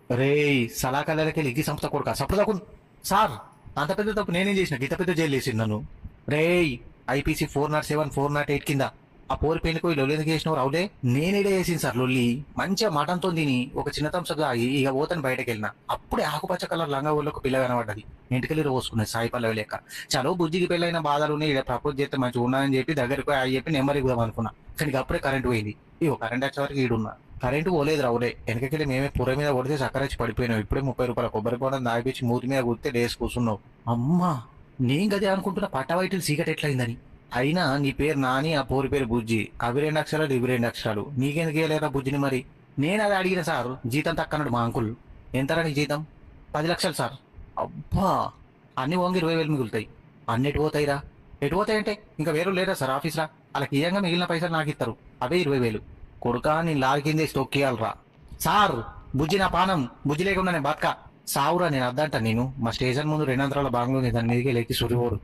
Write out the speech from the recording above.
రే సలాకాలకి ఎగ్గి సంస్థ కొడుక సప్పుడు సార్ అంత పెద్ద తప్పు నేనేం చేసిన గీత పెద్ద జైలు వేసింది నన్ను. రేయ్ ఐపీసీ 407 408 కింద ఆ పోరి పెళ్లికి లొల్లి ఎందుకు చేసినావు రావులే. నేనేడే వేసింది సార్ లొల్లి. మంచిగా మటన్తో తిని ఒక చిన్న తంసగా ఆగి ఇక పోతాను బయటకు వెళ్ళిన. అప్పుడే ఆకుపచ్చ కలర్ లంగా ఊళ్ళో ఒక పిల్ల కనబడ్డది. ఇంటికెళ్ళి పోసుకున్నది సాయి పల్లవి లెక్క. చలో బుజ్జికి పెళ్ళైన బాధలు ఉన్నాయి, ఇక్కడ ప్రపోజ్ చేస్తే మంచిగా ఉన్నాయని చెప్పి దగ్గరికి పోయి చెప్పి నెమ్మది ఇద్దాం అనుకున్నా. కానీ అప్పుడే కరెంట్ పోయింది. ఇగో కరెంట్ వచ్చే వరకు ఈడున్నా. కరెంటు పోలేదు రావులే. వెనకకెళ్ళి మేమే పుర మీద కొడితే చక్కరచ్చి పడిపోయినావు. ఇప్పుడే 30 రూపాయల కొబ్బరి బొండం దాగిపించి మూతి మీద కుడితే లేసి కూర్చున్నావు. అమ్మా నేను గదే అనుకుంటున్నా పట్టవైటిల్ సీకట్ ఎట్లయిందని. అయినా నీ పేరు నాని, ఆ పోరి పేరు బుజ్జి. అవి 2 అక్షరాలు ఇవి 2 అక్షరాలు. నీకెందుకు వేయలేరా బుజ్జిని మరి? నేను అది అడిగిన సార్. జీతం తక్కన్నాడు మా అంకుల్. ఎంతరా నీ జీతం? 10 లక్షలు సార్. అబ్బా అన్ని వంగి 20,000 మిగులుతాయి. అన్ని ఎటు పోతాయిరా? ఎటు పోతాయంటే ఇంకా వేరు లేరా సార్ ఆఫీస్రా? వాళ్ళకి ఇయ్యంగా మిగిలిన పైసలు నాకు ఇస్తారు. అవే 20,000. కొడుకా నేను లారీ కిందే స్టొక్కియాలరా సార్. బుజ్జి నా పానం. బుజ్జి లేకుండా నేను బతక సావురా. నేను అద్దంట. నేను మా స్టేషన్ ముందు 200 భాగంలో దాని మీదకి లేచి సురిపోడు.